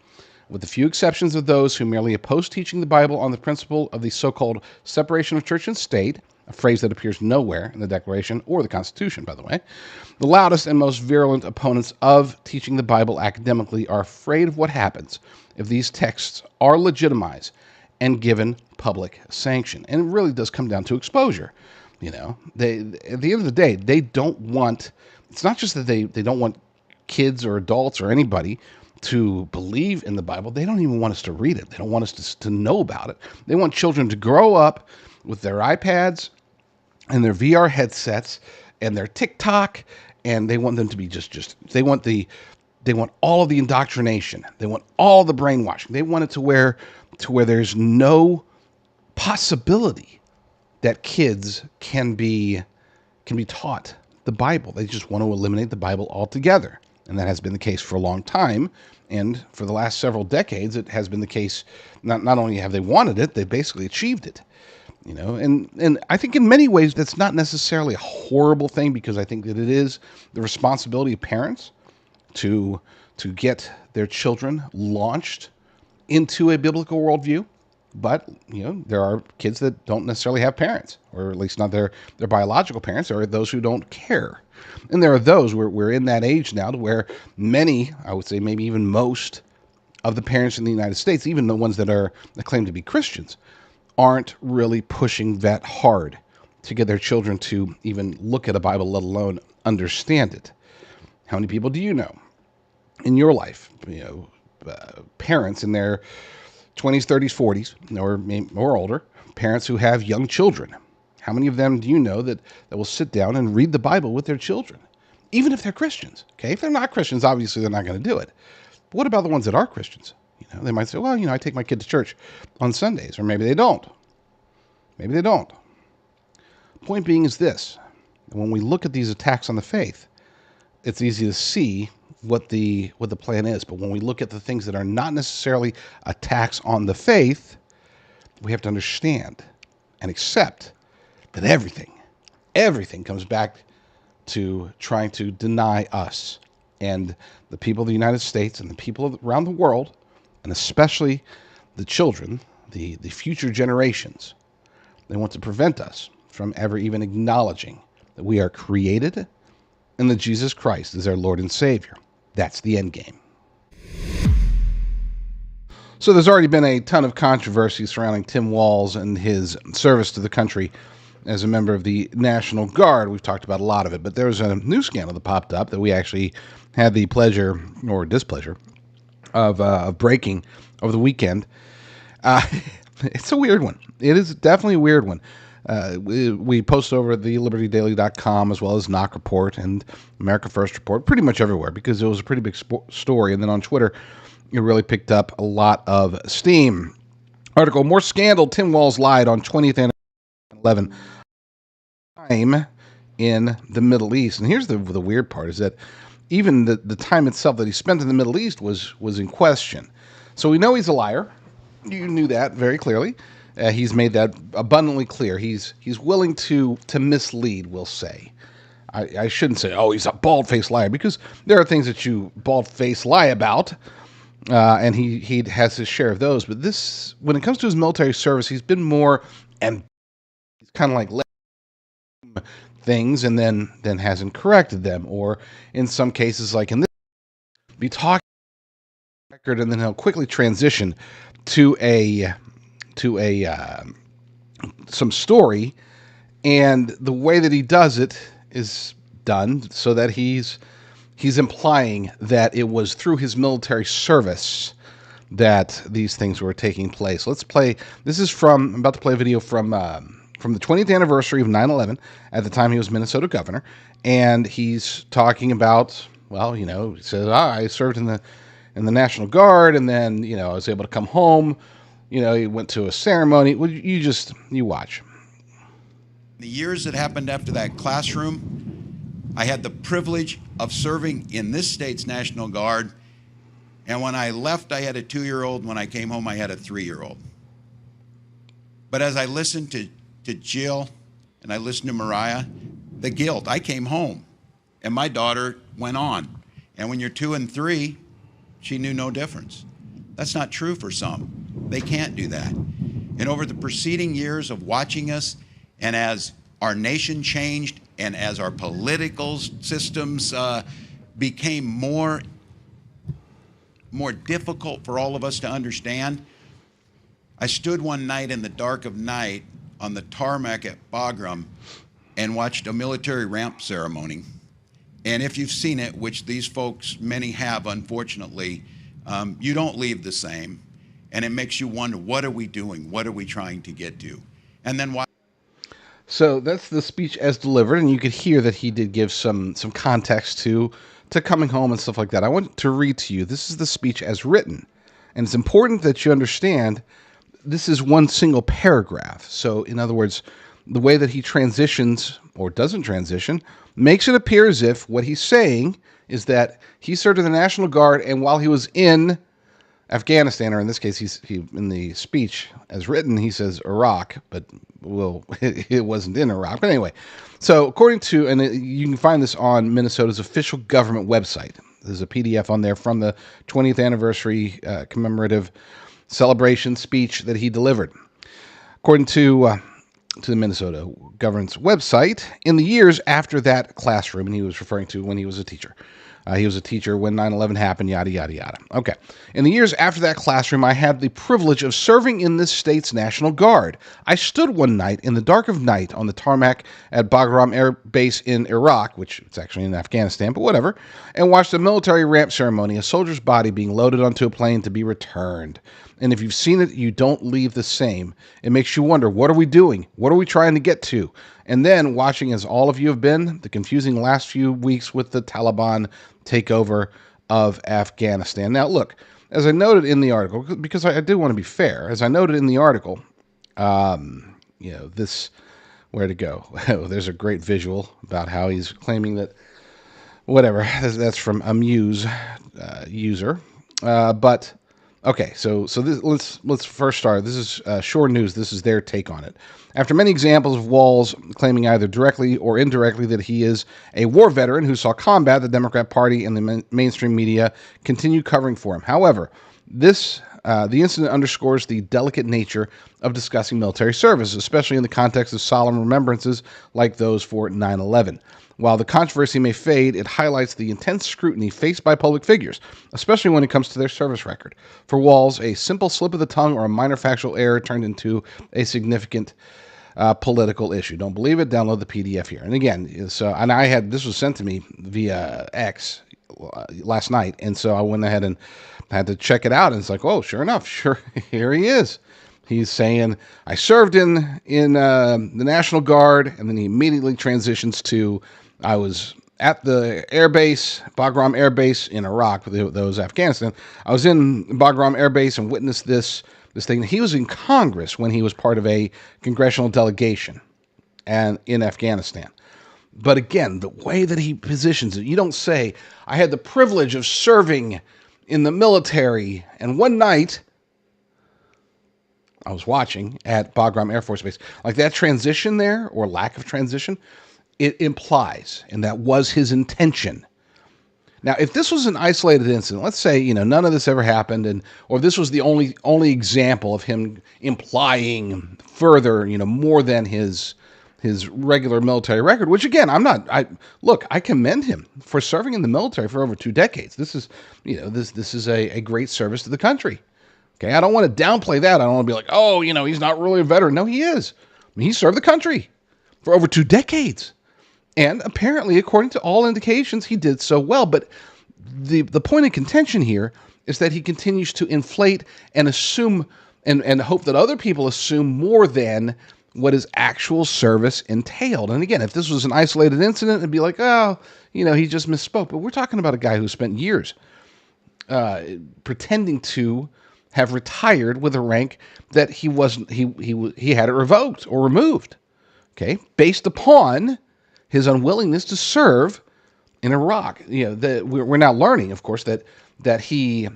With the few exceptions of those who merely oppose teaching the Bible on the principle of the so-called separation of church and state, a phrase that appears nowhere in the Declaration or the Constitution, by the way, the loudest and most virulent opponents of teaching the Bible academically are afraid of what happens if these texts are legitimized and given public sanction. And it really does come down to exposure. At the end of the day, they don't want, it's not just that they don't want kids or adults or anybody to believe in the Bible. They don't even want us to read it. They don't want us to know about it. They want children to grow up with their iPads and their VR headsets and their TikTok, and they want them to be they want all of the indoctrination. They want all the brainwashing. They want it to where there's no possibility that kids can be taught the Bible. They just want to eliminate the Bible altogether. And that has been the case for a long time. And for the last several decades, it has been the case. Not only have they wanted it, they basically achieved it. And I think in many ways that's not necessarily a horrible thing, because I think that it is the responsibility of parents to get their children launched into a biblical worldview. But, there are kids that don't necessarily have parents, or at least not their biological parents, or those who don't care. And there are those, we're in that age now to where many, I would say maybe even most of the parents in the United States, even the ones that claim to be Christians, aren't really pushing that hard to get their children to even look at a Bible, let alone understand it. How many people do you know in your life, parents in their 20s, 30s, 40s, or older, parents who have young children. How many of them do you know that will sit down and read the Bible with their children? Even if they're Christians, okay? If they're not Christians, obviously they're not going to do it. But what about the ones that are Christians? They might say, well, I take my kid to church on Sundays, or maybe they don't. Maybe they don't. Point being is this. When we look at these attacks on the faith, it's easy to see what the plan is. But when we look at the things that are not necessarily attacks on the faith, we have to understand and accept that everything comes back to trying to deny us and the people of the United States and the people around the world, and especially the children, the future generations. They want to prevent us from ever even acknowledging that we are created and that Jesus Christ is our Lord and Savior. That's the end game. So there's already been a ton of controversy surrounding Tim Walz and his service to the country as a member of the National Guard. We've talked about a lot of it, but there was a news scandal that popped up that we actually had the pleasure or displeasure of breaking over the weekend. It's a weird one. It is definitely a weird one. We post over at thelibertydaily.com as well as Knock Report and America First Report, pretty much everywhere, because it was a pretty big story. And then on Twitter, it really picked up a lot of steam. Article, more scandal, Tim Walz lied on 20th anniversary 11 time in the Middle East. And here's the weird part is that even the time itself that he spent in the Middle East was in question. So we know he's a liar. You knew that very clearly. He's made that abundantly clear. He's willing to mislead, we'll say. I shouldn't say, oh, he's a bald-faced liar, because there are things that you bald-faced lie about, and he has his share of those. But this, when it comes to his military service, he's been more, and he's kind of like things and then hasn't corrected them, or in some cases, like in this, be talking record, and then he'll quickly transition to some story, and the way that he does it is done so that he's implying that it was through his military service that these things were taking place. Let's play. This is I'm about to play a video from the 20th anniversary of 9/11. At the time, he was Minnesota governor, and he's talking about, well, he says, I served in the National Guard, and then I was able to come home. He went to a ceremony. Well, you watch. The years that happened after that classroom, I had the privilege of serving in this state's National Guard. And when I left, I had a 2-year-old. When I came home, I had a 3-year-old. But as I listened to Jill and I listened to Mariah, the guilt, I came home and my daughter went on. And when you're 2 and 3, she knew no difference. That's not true for some. They can't do that. And over the preceding years of watching us, and as our nation changed, and as our political systems became more difficult for all of us to understand, I stood one night in the dark of night on the tarmac at Bagram and watched a military ramp ceremony. And if you've seen it, which these folks, many have, unfortunately, you don't leave the same. And it makes you wonder, what are we doing? What are we trying to get to? And then why? So that's the speech as delivered, and you could hear that he did give some context to coming home and stuff like that. I want to read to you. This is the speech as written, and it's important that you understand this is one single paragraph. So in other words, the way that he transitions or doesn't transition makes it appear as if what he's saying is that he served in the National Guard, and while he was in Afghanistan, or in this case, he in the speech as written, he says Iraq, but it wasn't in Iraq. But anyway, so according to, and you can find this on Minnesota's official government website. There's a PDF on there from the 20th anniversary commemorative celebration speech that he delivered. According to the Minnesota government's website, in the years after that classroom, and he was referring to when he was a teacher. He was a teacher when 9/11 happened, yada, yada, yada. Okay. In the years after that classroom, I had the privilege of serving in this state's National Guard. I stood one night in the dark of night on the tarmac at Bagram Air Base in Iraq, which it's actually in Afghanistan, but whatever, and watched a military ramp ceremony, a soldier's body being loaded onto a plane to be returned. And if you've seen it, you don't leave the same. It makes you wonder, what are we doing? What are we trying to get to? And then watching, as all of you have been, the confusing last few weeks with the Taliban takeover of Afghanistan. Now, look, as I noted in the article, because I do want to be fair, as I noted in the article, this, where to go? There's a great visual about how he's claiming that, whatever, that's from a Muse user. But okay, so this, let's first start. This is Shore News. This is their take on it. After many examples of Walz claiming either directly or indirectly that he is a war veteran who saw combat, the Democrat Party and the mainstream media continue covering for him. However, the incident underscores the delicate nature of discussing military service, especially in the context of solemn remembrances like those for 9/11. While the controversy may fade, it highlights the intense scrutiny faced by public figures, especially when it comes to their service record. For Walz, a simple slip of the tongue or a minor factual error turned into a significant political issue. Don't believe it? Download the PDF here. And again, this was sent to me via X last night, and so I went ahead and had to check it out, and it's like, oh, sure enough, here he is. He's saying, I served in the National Guard, and then he immediately transitions to, I was at the air base, Bagram Air Base in Iraq, that was Afghanistan. I was in Bagram Air Base and witnessed this thing. He was in Congress when he was part of a congressional delegation and in Afghanistan. But again, the way that he positions it, you don't say, I had the privilege of serving in the military, and one night I was watching at Bagram Air Force Base. Like that transition there, or lack of transition, it implies, and that was his intention. Now, if this was an isolated incident, let's say, none of this ever happened, or this was the only example of him implying further, more than his regular military record, which again, I commend him for serving in the military for over 2 decades. This is, this is a great service to the country. Okay, I don't want to downplay that. I don't want to be like, oh, he's not really a veteran. No, he is. He served the country for over 2 decades. And apparently, according to all indications, he did so well. But the point of contention here is that he continues to inflate and assume and hope that other people assume more than what his actual service entailed. And again, if this was an isolated incident, it'd be like, oh, he just misspoke. But we're talking about a guy who spent years pretending to have retired with a rank that he wasn't. He had it revoked or removed. Okay, based upon his unwillingness to serve in Iraq. We're now learning, of course, that he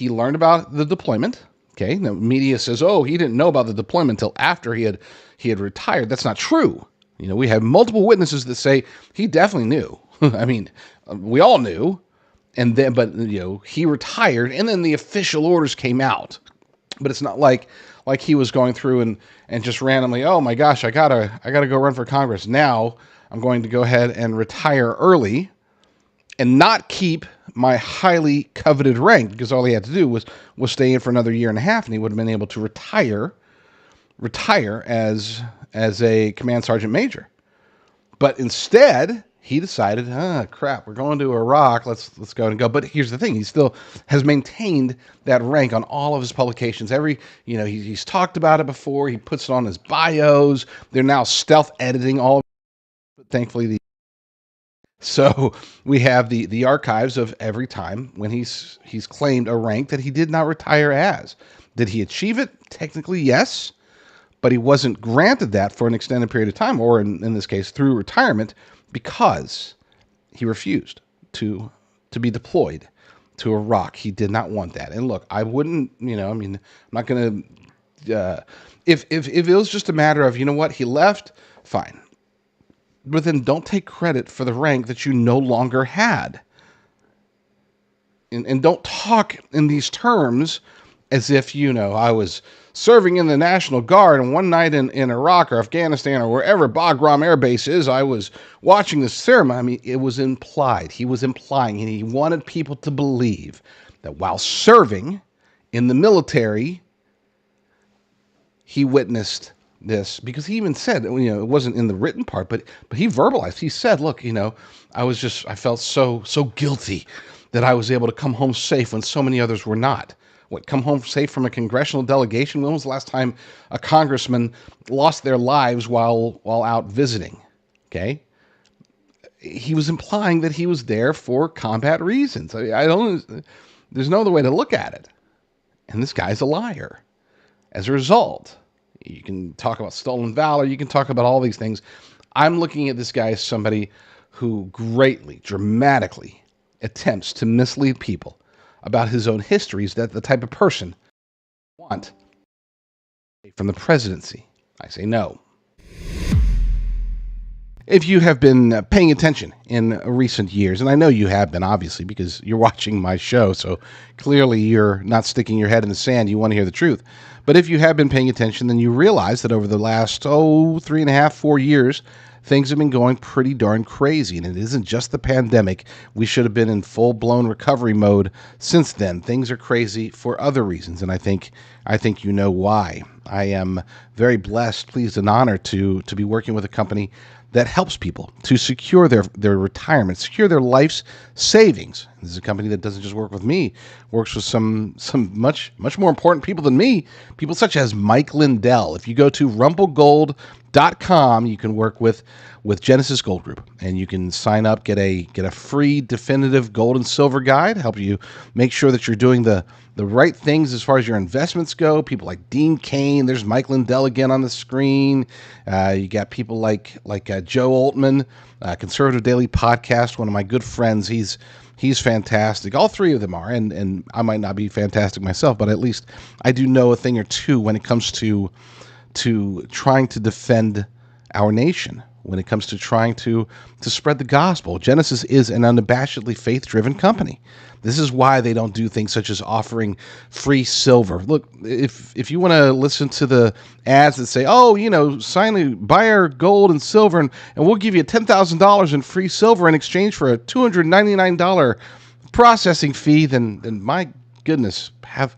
learned about the deployment. Okay, the media says, oh, he didn't know about the deployment until after he had retired. That's not true. We have multiple witnesses that say he definitely knew. I mean, we all knew, but he retired, and then the official orders came out. But it's not like he was going through and just randomly, oh my gosh, I gotta go run for Congress. Now I'm going to go ahead and retire early and not keep my highly coveted rank, because all he had to do was stay in for another 1.5 years, and he would have been able to retire as a command sergeant major. But instead, he decided, crap, we're going to Iraq. Let's go and go. But here's the thing: he still has maintained that rank on all of his publications. He's talked about it before. He puts it on his bios. They're now stealth editing all of it, but thankfully so we have the archives of every time when he's claimed a rank that he did not retire as. Did he achieve it? Technically, yes, but he wasn't granted that for an extended period of time, or in this case, through retirement, because he refused to be deployed to Iraq. He did not want that. And look, I wouldn't, I'm not going to, if it was just a matter of, he left, fine. But then don't take credit for the rank that you no longer had. And don't talk in these terms as if, I was serving in the National Guard, and one night in Iraq or Afghanistan or wherever Bagram Air Base is, I was watching the ceremony. I mean, it was implied. He was implying, and he wanted people to believe that while serving in the military, he witnessed this, because he even said, it wasn't in the written part, but he verbalized. He said, look, I felt so guilty that I was able to come home safe when so many others were not. come home safe from a congressional delegation? When was the last time a congressman lost their lives while out visiting? Okay. He was implying that he was there for combat reasons. There's no other way to look at it. And this guy's a liar. As a result, you can talk about stolen valor. You can talk about all these things. I'm looking at this guy as somebody who greatly, dramatically attempts to mislead people about his own histories, that the type of person I want from the presidency. I say no. If you have been paying attention in recent years, and I know you have been, obviously, because you're watching my show, so clearly you're not sticking your head in the sand. You want to hear the truth. But if you have been paying attention, then you realize that over the last, 3.5, 4 years, things have been going pretty darn crazy. And it isn't just the pandemic. We should have been in full-blown recovery mode since then. Things are crazy for other reasons, and I think you know why. I am very blessed, pleased, and honored to be working with a company that helps people to secure their retirement, secure their life's savings. This is a company that doesn't just work with me, works with some much more important people than me, people such as Mike Lindell. If you go to rumblegold.com, you can work with Genesis Gold Group, and you can sign up, get a free definitive gold and silver guide, help you make sure that you're doing the right things as far as your investments go. People like Dean Cain, there's Mike Lindell again on the screen. You got people like Joe Altman, Conservative Daily Podcast, one of my good friends. He's fantastic. All three of them are, and I might not be fantastic myself, but at least I do know a thing or two when it comes to trying to defend our nation, when it comes to trying to spread the gospel. Genesis is an unabashedly faith-driven company. This is why they don't do things such as offering free silver. Look, if you want to listen to the ads that say, buy our gold and silver, and we'll give you $10,000 in free silver in exchange for a $299 processing fee, then my goodness, have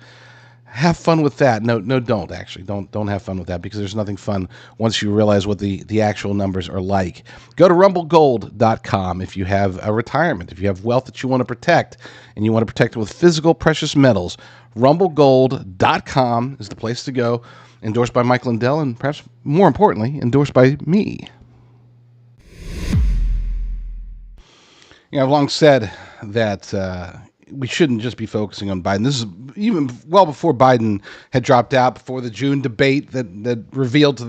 fun with that. No, don't actually. Don't have fun with that, because there's nothing fun once you realize what the actual numbers are like. Go to rumblegold.com if you have a retirement, if you have wealth that you want to protect, and you want to protect it with physical precious metals. Rumblegold.com is the place to go. Endorsed by Mike Lindell, and perhaps more importantly, endorsed by me. I've long said that we shouldn't just be focusing on Biden. This is even well before Biden had dropped out, before the June debate that revealed to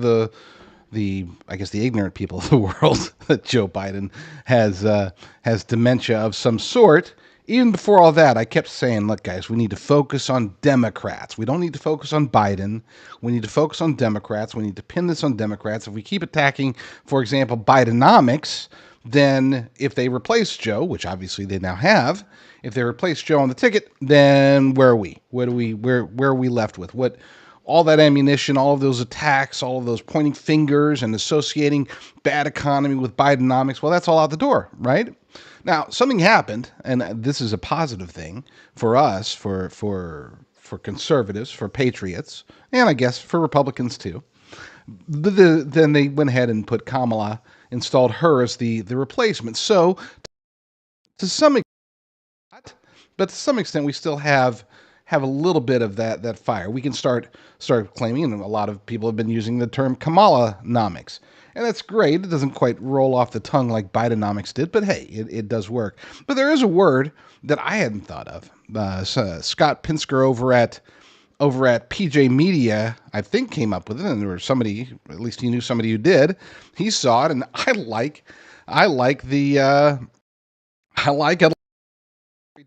the ignorant people of the world that Joe Biden has dementia of some sort. Even before all that, I kept saying, look, guys, we need to focus on Democrats. We don't need to focus on Biden. We need to focus on Democrats. We need to pin this on Democrats. If we keep attacking, for example, Bidenomics, then if they replace Joe, which obviously they now have, if they replace Joe on the ticket, then where are we? Where are we left with? What all that ammunition, all of those attacks, all of those pointing fingers and associating bad economy with Bidenomics, well, that's all out the door, right? Now, something happened, and this is a positive thing for us, for conservatives, for patriots, and I guess for Republicans too. Then they went ahead and put Kamala, installed her as the replacement. So to some extent, but to some extent, we still have a little bit of that fire. We can start claiming, and a lot of people have been using the term Kamalanomics. And that's great. It doesn't quite roll off the tongue like Bidenomics did, but hey, it does work. But there is a word that I hadn't thought of. Scott Pinsker over at PJ Media, I think, came up with it, and there was somebody, at least he knew somebody who did. He saw it, and I like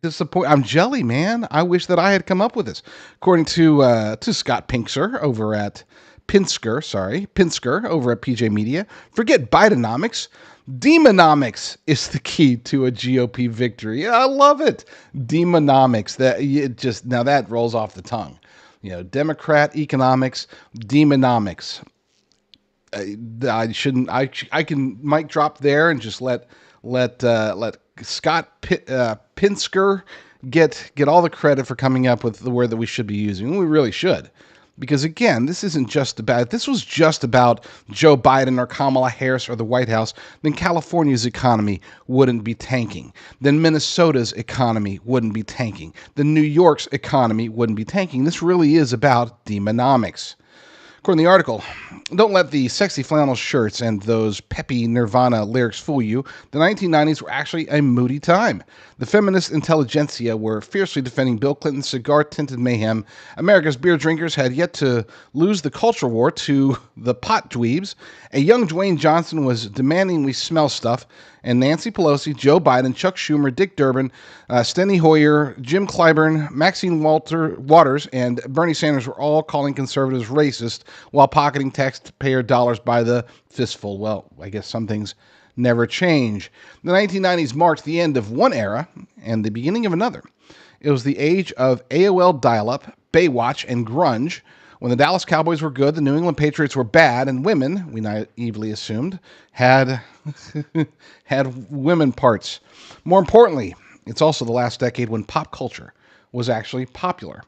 disappointed. I'm jelly, man. I wish that I had come up with this. According to Scott Pinsker over at Pinsker over at PJ Media, forget Bidenomics. Demonomics is the key to a GOP victory. I love it. Demonomics. That rolls off the tongue. Democrat economics, demonomics. I shouldn't. I can mic drop there and just let Scott Pinsker get all the credit for coming up with the word that we should be using. We really should. Because again, this was just about Joe Biden or Kamala Harris or the White House, then California's economy wouldn't be tanking. Then Minnesota's economy wouldn't be tanking. Then New York's economy wouldn't be tanking. This really is about Demonomics. According to the article, don't let the sexy flannel shirts and those peppy Nirvana lyrics fool you. The 1990s were actually a moody time. The feminist intelligentsia were fiercely defending Bill Clinton's cigar-tinted mayhem. America's beer drinkers had yet to lose the culture war to the pot dweebs. A young Dwayne Johnson was demanding we smell stuff. And Nancy Pelosi, Joe Biden, Chuck Schumer, Dick Durbin, Steny Hoyer, Jim Clyburn, Maxine Waters, and Bernie Sanders were all calling conservatives racist while pocketing taxpayer dollars by the fistful. Well, I guess some things never change. The 1990s marked the end of one era and the beginning of another. It was the age of AOL dial-up, Baywatch, and grunge. When the Dallas Cowboys were good, the New England Patriots were bad, and women, we naively assumed, had women parts. More importantly, it's also the last decade when pop culture was actually popular.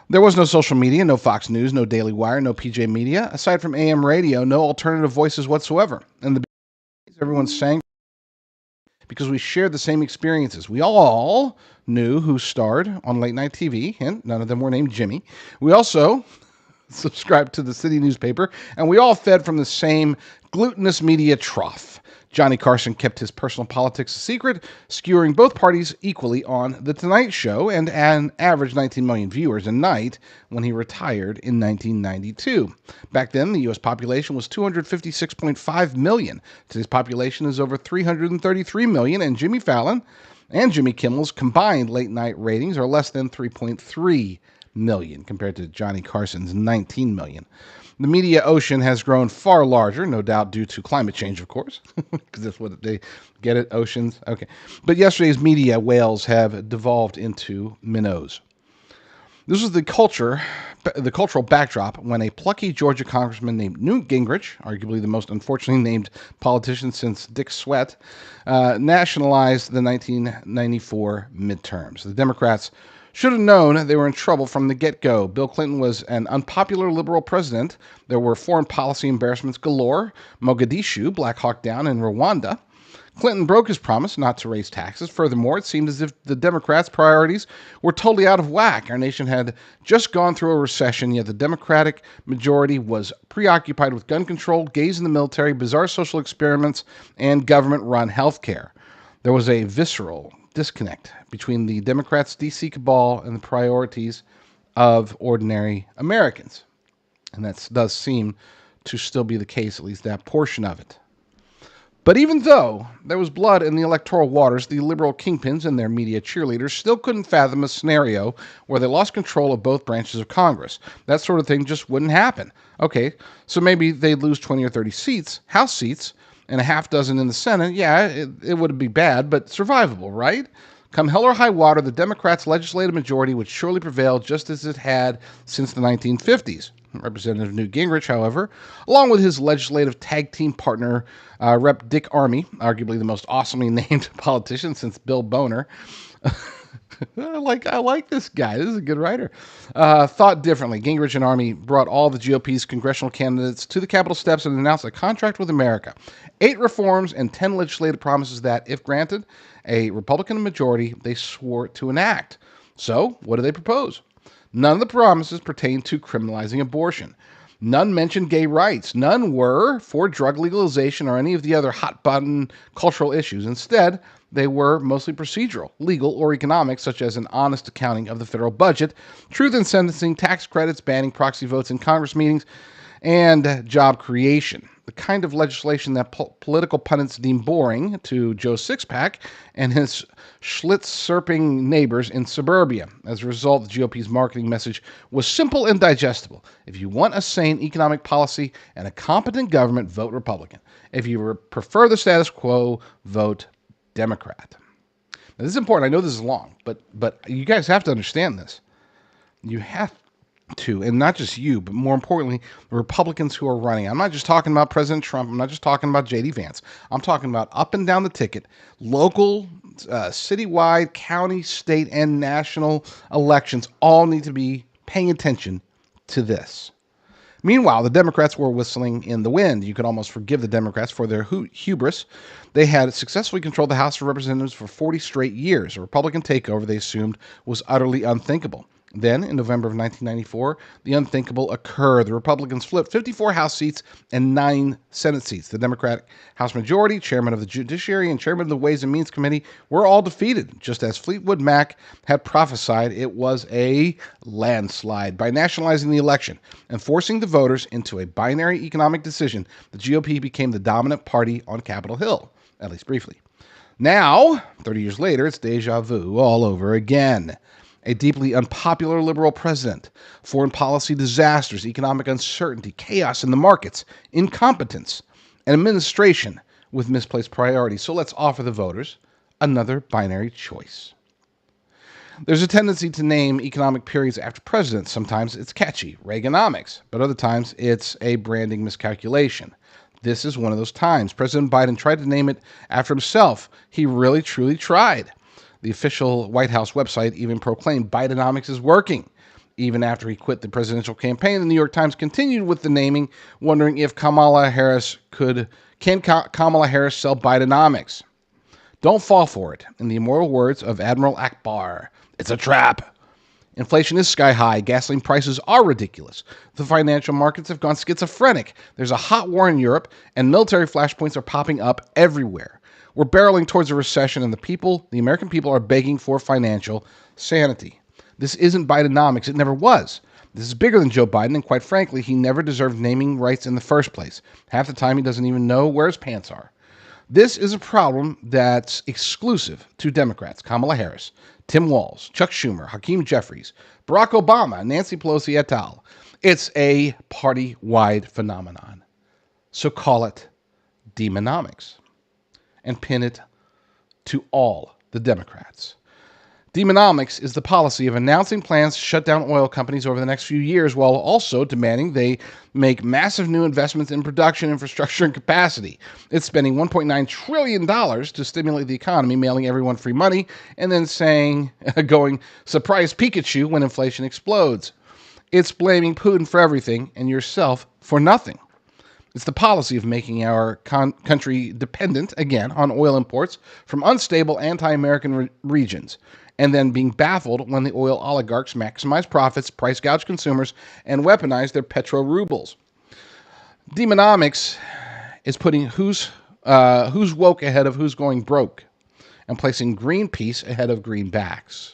There was no social media, no Fox News, no Daily Wire, no PJ Media. Aside from AM radio, no alternative voices whatsoever. And the everyone sang because we shared the same experiences. We all knew who starred on late night TV, and none of them were named Jimmy. We also subscribed to the city newspaper, and we all fed from the same glutinous media trough. Johnny Carson kept his personal politics a secret, skewering both parties equally on The Tonight Show, and an average 19 million viewers a night when he retired in 1992. Back then, the U.S. population was 256.5 million. Today's population is over 333 million, and Jimmy Fallon and Jimmy Kimmel's combined late-night ratings are less than 3.3 million compared to Johnny Carson's 19 million. The media ocean has grown far larger, no doubt due to climate change, of course, because that's what they get it, oceans. Okay. But yesterday's media whales have devolved into minnows. This was the cultural backdrop when a plucky Georgia congressman named Newt Gingrich, arguably the most unfortunately named politician since Dick Sweat, nationalized the 1994 midterms. The Democrats should have known they were in trouble from the get-go. Bill Clinton was an unpopular liberal president. There were foreign policy embarrassments galore. Mogadishu, Black Hawk Down, and Rwanda. Clinton broke his promise not to raise taxes. Furthermore, it seemed as if the Democrats' priorities were totally out of whack. Our nation had just gone through a recession, yet the Democratic majority was preoccupied with gun control, gays in the military, bizarre social experiments, and government-run health care. There was a visceral disconnect between the Democrats' D.C. cabal and the priorities of ordinary Americans. And that does seem to still be the case, at least that portion of it. But even though there was blood in the electoral waters, the liberal kingpins and their media cheerleaders still couldn't fathom a scenario where they lost control of both branches of Congress. That sort of thing just wouldn't happen. Okay, so maybe they'd lose 20 or 30 seats, House seats, and a half dozen in the Senate. Yeah, it would be bad, but survivable, right? Come hell or high water, the Democrats' legislative majority would surely prevail just as it had since the 1950s. Representative Newt Gingrich, however, along with his legislative tag team partner, Rep. Dick Armey, arguably the most awesomely named politician since Bill Boner, I like this guy. This is a good writer. Thought differently. Gingrich and Armey brought all the GOP's congressional candidates to the Capitol steps and announced a contract with America. 8 reforms and 10 legislative promises that, if granted a Republican majority, they swore to enact. So, what do they propose? None of the promises pertain to criminalizing abortion. None mentioned gay rights. None were for drug legalization or any of the other hot-button cultural issues. Instead, they were mostly procedural, legal, or economic, such as an honest accounting of the federal budget, truth in sentencing, tax credits, banning proxy votes in Congress meetings, and job creation. The kind of legislation that political pundits deem boring to Joe Sixpack and his Schlitz-serping neighbors in suburbia. As a result, the GOP's marketing message was simple and digestible. If you want a sane economic policy and a competent government, vote Republican. If you prefer the status quo, vote Democrat. Now, this is important. I know this is long, but you guys have to understand this. You have to, and not just you, but more importantly, the Republicans who are running. I'm not just talking about President Trump. I'm not just talking about JD Vance. I'm talking about up and down the ticket, local, citywide, county, state, and national elections all need to be paying attention to this. Meanwhile, the Democrats were whistling in the wind. You could almost forgive the Democrats for their hubris. They had successfully controlled the House of Representatives for 40 straight years. A Republican takeover they assumed was utterly unthinkable. Then, in November of 1994, the unthinkable occurred. The Republicans flipped 54 House seats and 9 Senate seats. The Democratic House Majority, Chairman of the Judiciary, and Chairman of the Ways and Means Committee were all defeated. Just as Fleetwood Mac had prophesied, it was a landslide. By nationalizing the election and forcing the voters into a binary economic decision, the GOP became the dominant party on Capitol Hill, at least briefly. Now, 30 years later, it's deja vu all over again. A deeply unpopular liberal president, foreign policy disasters, economic uncertainty, chaos in the markets, incompetence, an administration with misplaced priorities. So let's offer the voters another binary choice. There's a tendency to name economic periods after presidents. Sometimes it's catchy, Reaganomics, but other times it's a branding miscalculation. This is one of those times. President Biden tried to name it after himself. He really, truly tried. The official White House website even proclaimed Bidenomics is working. Even after he quit the presidential campaign, the New York Times continued with the naming, wondering if Kamala Harris can Kamala Harris sell Bidenomics? Don't fall for it. In the immortal words of Admiral Akbar, it's a trap. Inflation is sky high. Gasoline prices are ridiculous. The financial markets have gone schizophrenic. There's a hot war in Europe, and military flashpoints are popping up everywhere. We're barreling towards a recession, and the American people are begging for financial sanity. This isn't Bidenomics. It never was. This is bigger than Joe Biden, and quite frankly, he never deserved naming rights in the first place. Half the time, he doesn't even know where his pants are. This is a problem that's exclusive to Democrats: Kamala Harris, Tim Walz, Chuck Schumer, Hakeem Jeffries, Barack Obama, Nancy Pelosi et al. It's a party-wide phenomenon. So call it Demonomics and pin it to all the Democrats. Demonomics is the policy of announcing plans to shut down oil companies over the next few years while also demanding they make massive new investments in production, infrastructure, and capacity. It's spending $1.9 trillion to stimulate the economy, mailing everyone free money, and then going, surprise Pikachu when inflation explodes. It's blaming Putin for everything and yourself for nothing. It's the policy of making our country dependent, again, on oil imports from unstable anti-American regions, and then being baffled when the oil oligarchs maximize profits, price gouge consumers, and weaponize their petro-rubles. Demonomics is putting who's woke ahead of who's going broke, and placing Greenpeace ahead of greenbacks.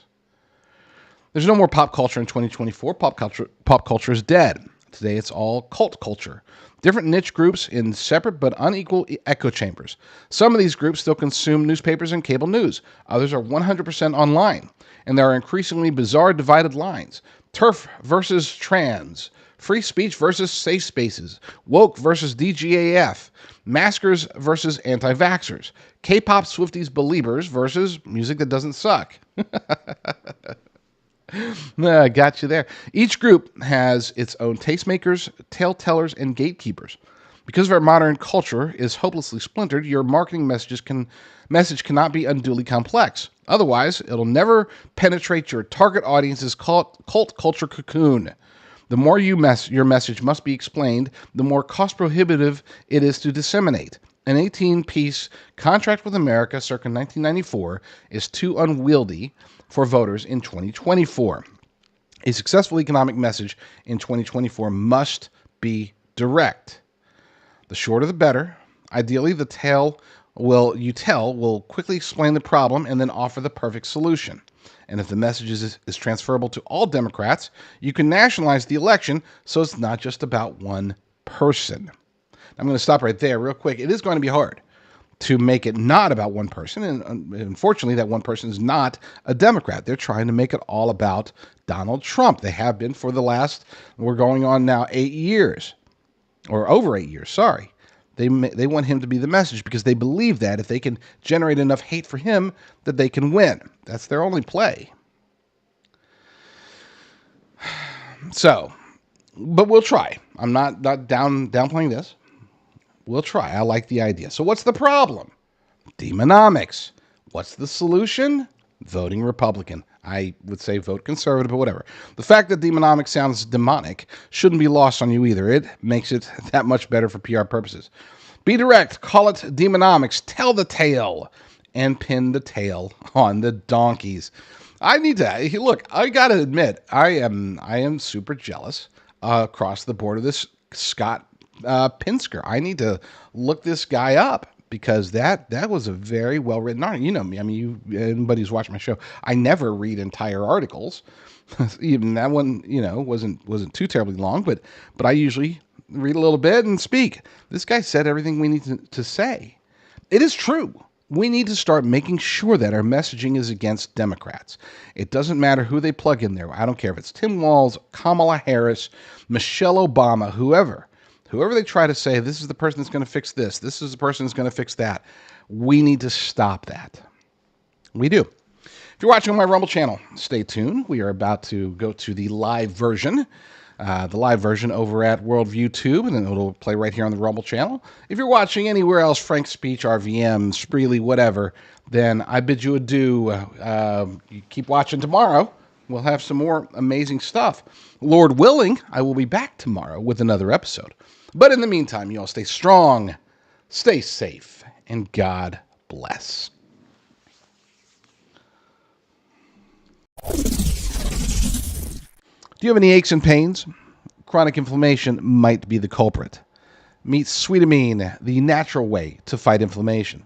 There's no more pop culture in 2024. Pop culture is dead. Today it's all cult culture. Different niche groups in separate but unequal echo chambers. Some of these groups still consume newspapers and cable news. Others are 100% online. And there are increasingly bizarre divided lines. TERF versus trans. Free speech versus safe spaces. Woke versus DGAF. Maskers versus anti-vaxxers. K-pop Swifties believers versus music that doesn't suck. Got you there. Each group has its own tastemakers, tale-tellers, and gatekeepers. Because of our modern culture is hopelessly splintered, your marketing message cannot be unduly complex. Otherwise, it'll never penetrate your target audience's cult culture cocoon. The more your message must be explained, the more cost-prohibitive it is to disseminate. An 18-piece contract with America circa 1994 is too unwieldy for voters in 2024. A successful economic message in 2024 must be direct. The shorter the better. Ideally, the tale will quickly explain the problem and then offer the perfect solution. And if the message is transferable to all Democrats, you can nationalize the election so it's not just about one person. I'm going to stop right there real quick. It is going to be hard to make it not about one person. And unfortunately, that one person is not a Democrat. They're trying to make it all about Donald Trump. They have been for the last, we're going on now 8 years, or over 8 years, sorry. They want him to be the message because they believe that if they can generate enough hate for him, that they can win. That's their only play. So, but we'll try. I'm not downplaying this. We'll try. I like the idea. So what's the problem? Demonomics. What's the solution? Voting Republican. I would say vote conservative, but whatever. The fact that Demonomics sounds demonic shouldn't be lost on you either. It makes it that much better for PR purposes. Be direct. Call it Demonomics. Tell the tale. And pin the tail on the donkeys. I need to look. I got to admit, I am super jealous across the board of this Scott Pinsker. I need to look this guy up because that was a very well written article. You know me. I mean, anybody who's watched my show, I never read entire articles. Even that one, wasn't too terribly long, but I usually read a little bit and speak. This guy said everything we need to say. It is true. We need to start making sure that our messaging is against Democrats. It doesn't matter who they plug in there. I don't care if it's Tim Walz, Kamala Harris, Michelle Obama, whoever they try to say, this is the person that's going to fix this, this is the person that's going to fix that. We need to stop that. We do. If you're watching on my Rumble channel, stay tuned. We are about to go to the live version. Over at Worldview Tube, and then it'll play right here on the Rumble channel. If you're watching anywhere else, Frank's Speech, RVM, Spreely, whatever, then I bid you adieu. You keep watching tomorrow. We'll have some more amazing stuff. Lord willing, I will be back tomorrow with another episode. But in the meantime, you all stay strong, stay safe, and God bless. Do you have any aches and pains? Chronic inflammation might be the culprit. Meet Sweetamine, the natural way to fight inflammation.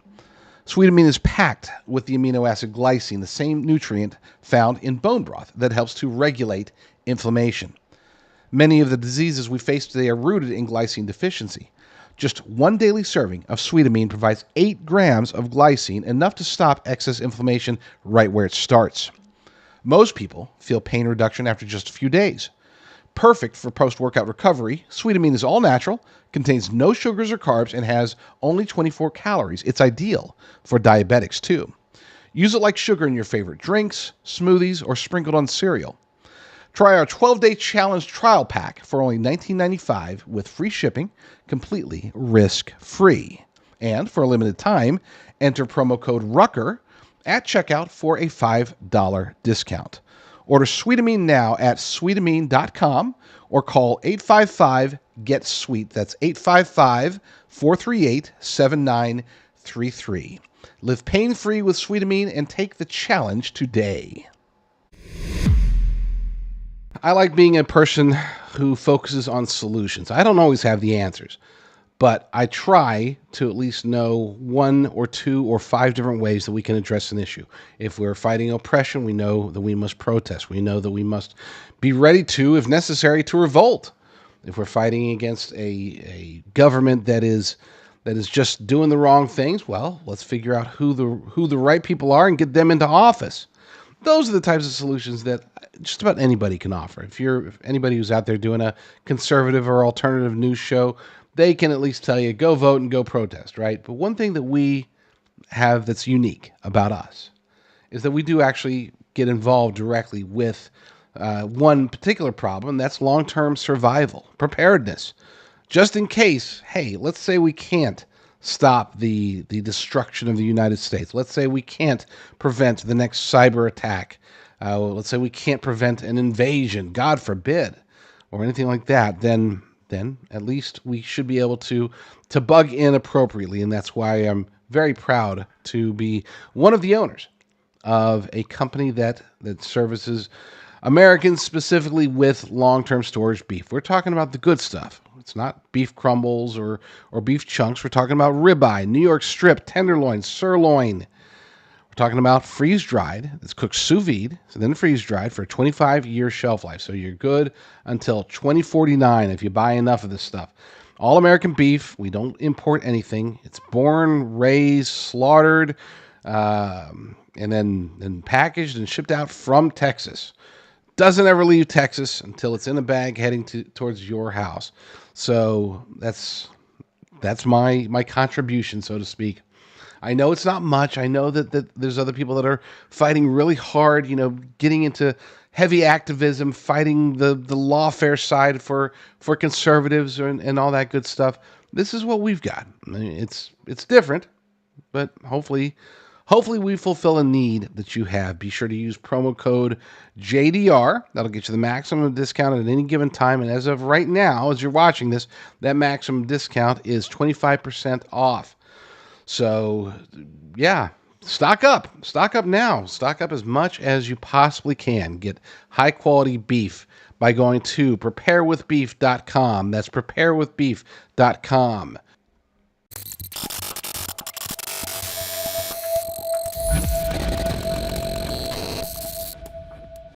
Sweetamine is packed with the amino acid glycine, the same nutrient found in bone broth that helps to regulate inflammation. Many of the diseases we face today are rooted in glycine deficiency. Just one daily serving of Sweetamine provides 8 grams of glycine, enough to stop excess inflammation right where it starts. Most people feel pain reduction after just a few days. Perfect for post-workout recovery, Sweetamine is all natural, contains no sugars or carbs, and has only 24 calories. It's ideal for diabetics, too. Use it like sugar in your favorite drinks, smoothies, or sprinkled on cereal. Try our 12-day challenge trial pack for only $19.95 with free shipping, completely risk-free. And for a limited time, enter promo code RUCKER at checkout for a $5 discount. Order Sweetamine now at sweetamine.com or call 855-GET-SWEET. That's 855-438-7933. Live pain-free with Sweetamine and take the challenge today. I like being a person who focuses on solutions. I don't always have the answers, but I try to at least know 1 or 2 or 5 different ways that we can address an issue. If we're fighting oppression, we know that we must protest. We know that we must be ready to, if necessary, to revolt. If we're fighting against a government that is just doing the wrong things, well, let's figure out who the right people are and get them into office. Those are the types of solutions that just about anybody can offer. If anybody who's out there doing a conservative or alternative news show, they can at least tell you, go vote and go protest, right? But one thing that we have that's unique about us is that we do actually get involved directly with one particular problem. That's long-term survival, preparedness. Just in case, hey, let's say we can't stop the destruction of the United States. Let's say we can't prevent the next cyber attack. Let's say we can't prevent an invasion, God forbid, or anything like that, then at least we should be able to bug in appropriately. And that's why I'm very proud to be one of the owners of a company that services Americans specifically with long-term storage beef. We're talking about the good stuff. It's not beef crumbles or beef chunks. We're talking about ribeye, New York strip, tenderloin, sirloin. We're talking about freeze-dried. It's cooked sous vide, so then freeze-dried for a 25-year shelf life. So you're good until 2049 if you buy enough of this stuff. All American beef. We don't import anything. It's born, raised, slaughtered, and then packaged and shipped out from Texas. Doesn't ever leave Texas until it's in a bag heading towards your house. So that's my contribution, so to speak. I know it's not much. I know that there's other people that are fighting really hard, getting into heavy activism, fighting the lawfare side for conservatives and all that good stuff. This is what we've got. I mean, it's different, but hopefully Hopefully we fulfill a need that you have. Be sure to use promo code JDR. That'll get you the maximum discount at any given time. And as of right now, as you're watching this, that maximum discount is 25% off. So, yeah, stock up. Stock up now. Stock up as much as you possibly can. Get high-quality beef by going to preparewithbeef.com. That's preparewithbeef.com.